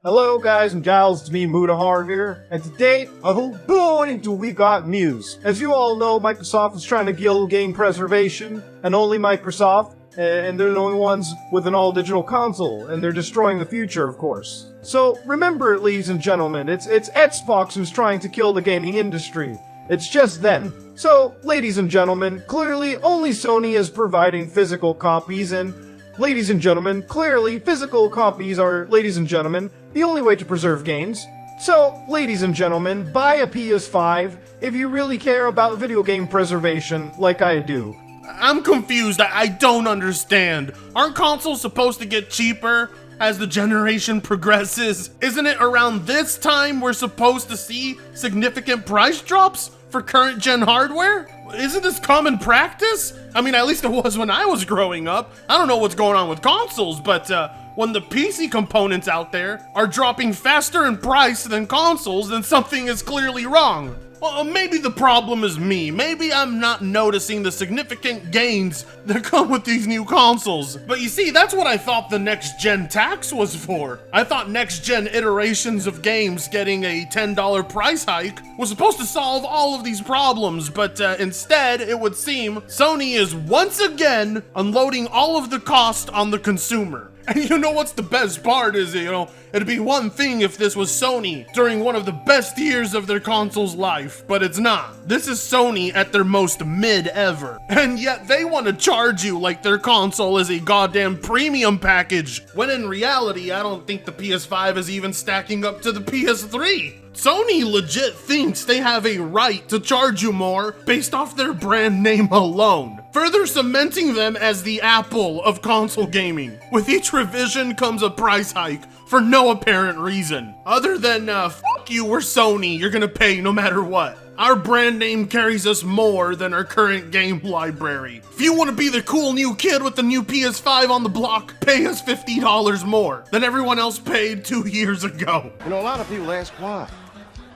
Hello guys and gals, it's me Mudahar here, and today, oh boy do we got news. As you all know, Microsoft is trying to kill game preservation, and only Microsoft, and they're the only ones with an all-digital console, and they're destroying the future, of course. So, remember, ladies and gentlemen, it's Xbox who's trying to kill the gaming industry. It's just them. So, ladies and gentlemen, clearly only Sony is providing physical copies, and ladies and gentlemen, clearly physical copies are, ladies and gentlemen, the only way to preserve games. So, ladies and gentlemen, buy a PS5 if you really care about video game preservation like I do. I'm confused. I don't understand. Aren't consoles supposed to get cheaper as the generation progresses? Isn't it around this time we're supposed to see significant price drops for current gen hardware? Isn't this common practice? I mean, at least it was when I was growing up. I don't know what's going on with consoles, but when the PC components out there are dropping faster in price than consoles, then something is clearly wrong. Well, maybe the problem is me. Maybe I'm not noticing the significant gains that come with these new consoles. But you see, that's what I thought the next-gen tax was for. I thought next-gen iterations of games getting a $10 price hike was supposed to solve all of these problems, but instead, it would seem Sony is once again unloading all of the cost on the consumer. And you know what's the best part is, it'd be one thing if this was Sony during one of the best years of their console's life, but it's not. This is Sony at their most mid ever. And yet they want to charge you like their console is a goddamn premium package, when in reality, I don't think the PS5 is even stacking up to the PS3. Sony legit thinks they have a right to charge you more based off their brand name alone, further cementing them as the Apple of console gaming. With each revision comes a price hike for no apparent reason, other than, fuck you, we're Sony, you're gonna pay no matter what. Our brand name carries us more than our current game library. If you want to be the cool new kid with the new PS5 on the block, pay us $50 more than everyone else paid 2 years ago. You know, a lot of people ask why.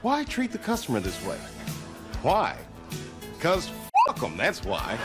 Why treat the customer this way? Why? Because fuck them, that's why.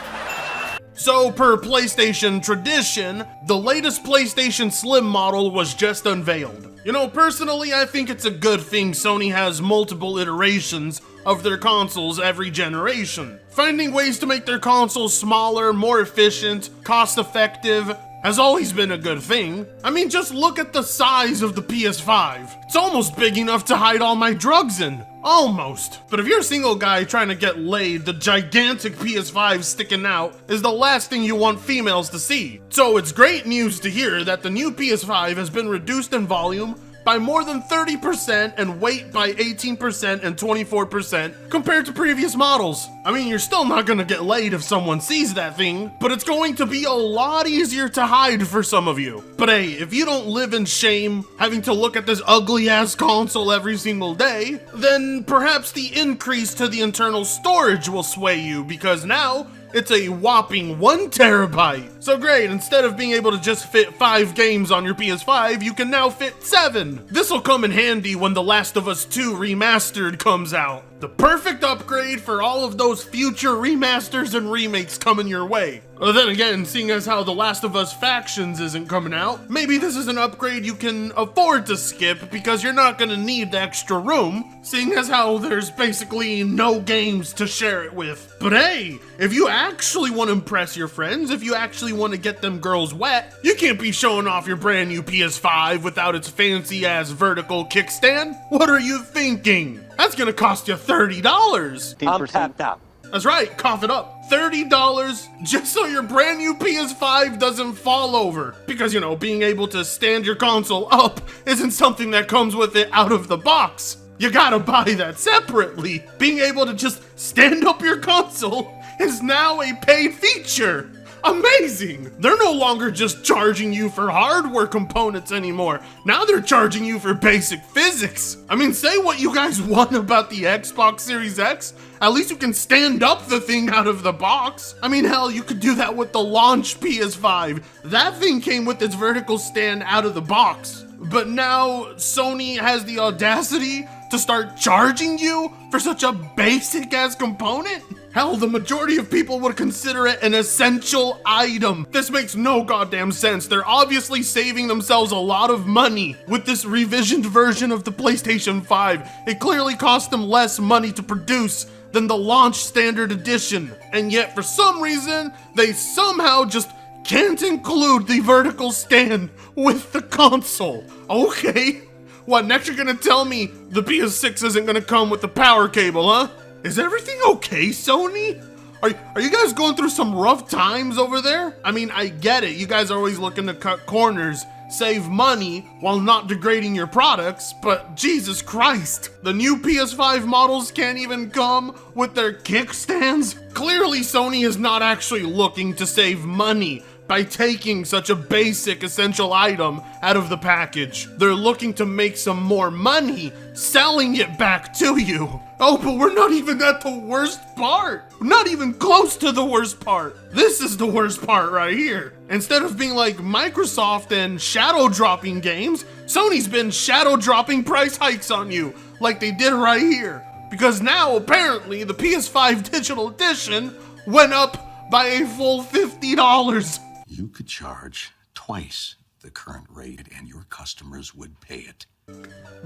So, per PlayStation tradition, the latest PlayStation Slim model was just unveiled. You know, personally, I think it's a good thing Sony has multiple iterations of their consoles every generation. Finding ways to make their consoles smaller, more efficient, cost-effective has always been a good thing. I mean, just look at the size of the PS5. It's almost big enough to hide all my drugs in. Almost. But if you're a single guy trying to get laid, the gigantic PS5 sticking out is the last thing you want females to see. So it's great news to hear that the new PS5 has been reduced in volume by more than 30% and weight by 18% and 24% compared to previous models. I mean, you're still not gonna get laid if someone sees that thing, but it's going to be a lot easier to hide for some of you. But hey, if you don't live in shame having to look at this ugly ass console every single day, then perhaps the increase to the internal storage will sway you, because now it's a whopping 1 terabyte. So great, instead of being able to just fit 5 games on your PS5, you can now fit 7. This'll come in handy when The Last of Us 2 Remastered comes out. The perfect upgrade for all of those future remasters and remakes coming your way. Well, then again, seeing as how The Last of Us Factions isn't coming out, maybe this is an upgrade you can afford to skip because you're not gonna need the extra room, seeing as how there's basically no games to share it with. But hey, if you actually want to impress your friends, if you actually want to get them girls wet, you can't be showing off your brand new PS5 without its fancy ass vertical kickstand. What are you thinking? That's gonna cost you $30. I'm tapped out. That's right, cough it up. $30 just so your brand new PS5 doesn't fall over. Because, being able to stand your console up isn't something that comes with it out of the box. You gotta buy that separately. Being able to just stand up your console is now a paid feature. Amazing! They're no longer just charging you for hardware components anymore. Now they're charging you for basic physics. I mean, say what you guys want about the Xbox Series X. At least you can stand up the thing out of the box. I mean, hell, you could do that with the launch PS5. That thing came with its vertical stand out of the box. But now Sony has the audacity to start charging you for such a basic ass component? Hell, the majority of people would consider it an essential item. This makes no goddamn sense. They're obviously saving themselves a lot of money with this revisioned version of the PlayStation 5. It clearly cost them less money to produce than the launch standard edition. And yet, for some reason, they somehow just can't include the vertical stand with the console. Okay. What, next you're gonna tell me the PS6 isn't gonna come with the power cable, huh? Is everything okay, Sony? Are you guys going through some rough times over there? I mean, I get it. You guys are always looking to cut corners, save money while not degrading your products, but Jesus Christ, the new PS5 models can't even come with their kickstands? Clearly, Sony is not actually looking to save money by taking such a basic essential item out of the package. They're looking to make some more money selling it back to you. Oh, but we're not even at the worst part. Not even close to the worst part. This is the worst part right here. Instead of being like Microsoft and shadow dropping games, Sony's been shadow dropping price hikes on you like they did right here. Because now apparently the PS5 digital edition went up by a full $50. You could charge twice the current rate and your customers would pay it.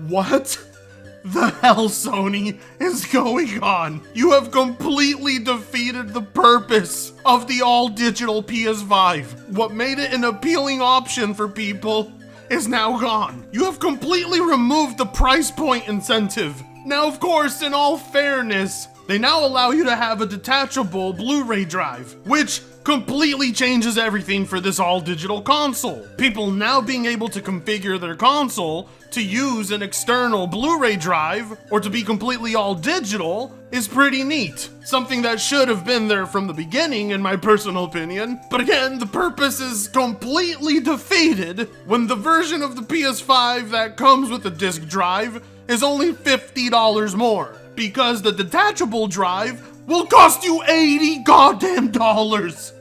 What the hell, Sony, is going on? You have completely defeated the purpose of the all-digital PS5. What made it an appealing option for people is now gone. You have completely removed the price point incentive. Now, of course, in all fairness, they now allow you to have a detachable Blu-ray drive, which completely changes everything for this all-digital console. People now being able to configure their console to use an external Blu-ray drive or to be completely all-digital is pretty neat. Something that should have been there from the beginning, in my personal opinion. But again, the purpose is completely defeated when the version of the PS5 that comes with the disc drive is only $50 more, because the detachable drive will cost you $80 goddamn dollars.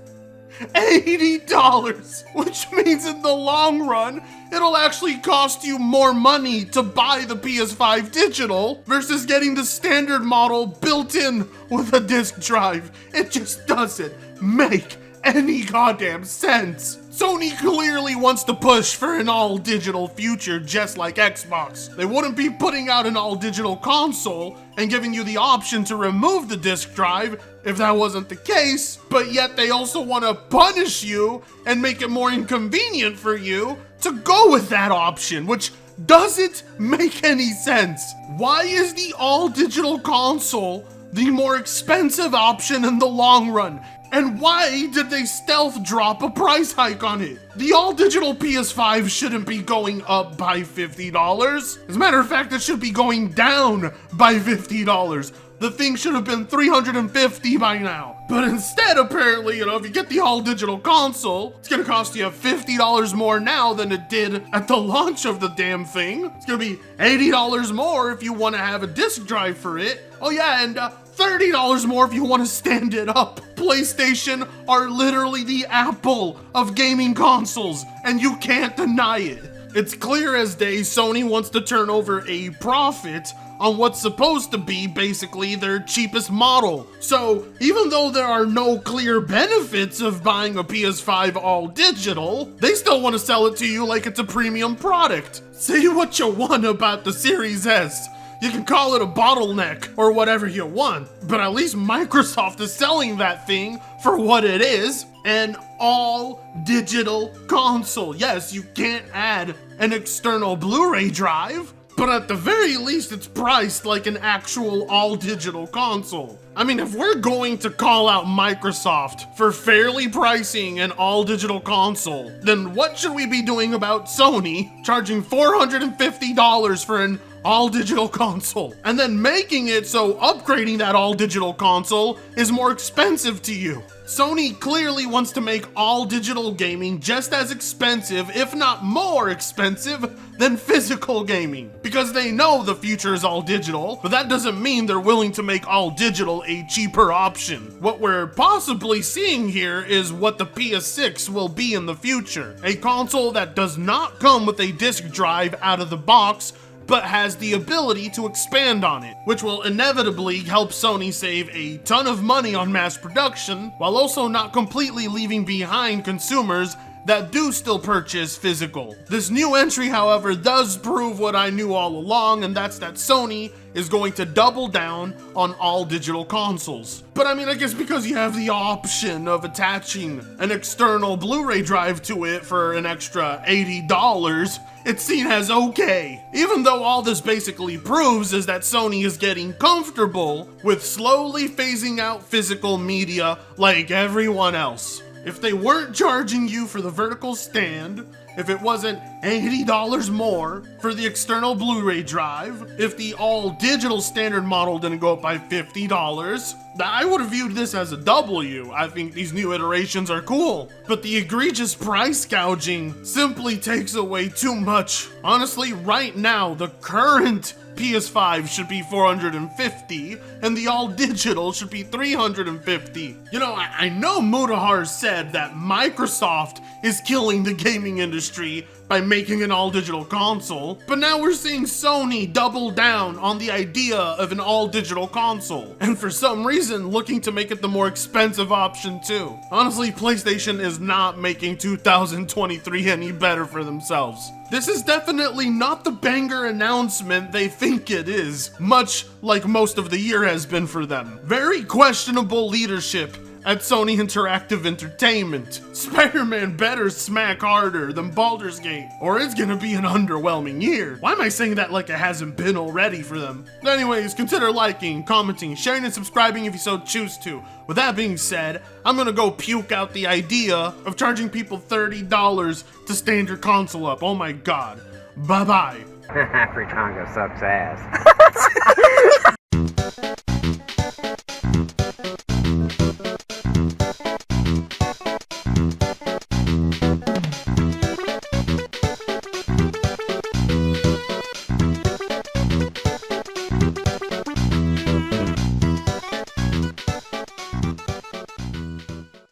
$80, which means in the long run, it'll actually cost you more money to buy the PS5 digital versus getting the standard model built in with a disc drive. It just doesn't make any goddamn sense. Sony clearly wants to push for an all-digital future just like Xbox. They wouldn't be putting out an all-digital console and giving you the option to remove the disc drive if that wasn't the case, but yet they also want to punish you and make it more inconvenient for you to go with that option, which doesn't make any sense. Why is the all-digital console the more expensive option in the long run? And why did they stealth drop a price hike on it? The all-digital PS5 shouldn't be going up by $50. As a matter of fact, it should be going down by $50. The thing should have been $350 by now. But instead, apparently, if you get the all-digital console, it's gonna cost you $50 more now than it did at the launch of the damn thing. It's gonna be $80 more if you wanna have a disc drive for it. Oh yeah, and $30 more if you want to stand it up. PlayStation are literally the Apple of gaming consoles, and you can't deny it. It's clear as day Sony wants to turn over a profit on what's supposed to be basically their cheapest model. So even though there are no clear benefits of buying a PS5 all digital, they still want to sell it to you like it's a premium product. Say what you want about the Series S. You can call it a bottleneck or whatever you want, but at least Microsoft is selling that thing for what it is, an all-digital console. Yes, you can't add an external Blu-ray drive, but at the very least it's priced like an actual all-digital console. I mean, if we're going to call out Microsoft for fairly pricing an all-digital console, then what should we be doing about Sony charging $450 for an all-digital console, and then making it so upgrading that all-digital console is more expensive to you? Sony clearly wants to make all-digital gaming just as expensive, if not more expensive, than physical gaming. Because they know the future is all-digital, but that doesn't mean they're willing to make all-digital a cheaper option. What we're possibly seeing here is what the PS6 will be in the future. A console that does not come with a disc drive out of the box, but has the ability to expand on it, which will inevitably help Sony save a ton of money on mass production, while also not completely leaving behind consumers that do still purchase physical. This new entry, however, does prove what I knew all along, and that's that Sony is going to double down on all digital consoles. But I mean, I guess because you have the option of attaching an external Blu-ray drive to it for an extra $80, it's seen as okay. Even though all this basically proves is that Sony is getting comfortable with slowly phasing out physical media like everyone else. If they weren't charging you for the vertical stand, if it wasn't $80 more for the external Blu-ray drive, if the all-digital standard model didn't go up by $50, I would have viewed this as a W. I think these new iterations are cool, but the egregious price gouging simply takes away too much. Honestly, right now, the current PS5 should be $450, and the all-digital should be $350. You know, I know Mutahar said that Microsoft is killing the gaming industry by making an all-digital console, but now we're seeing Sony double down on the idea of an all-digital console, and for some reason looking to make it the more expensive option too. Honestly, PlayStation is not making 2023 any better for themselves. This is definitely not the banger announcement they think it is, much like most of the year has been for them. Very questionable leadership at Sony Interactive Entertainment. Spider-Man better smack harder than Baldur's Gate, or it's gonna be an underwhelming year. Why am I saying that like it hasn't been already for them? Anyways, consider liking, commenting, sharing, and subscribing if you so choose to. With that being said, I'm gonna go puke out the idea of charging people $30 to stand your console up. Oh my god. Bye-bye. Afrikango sucks ass.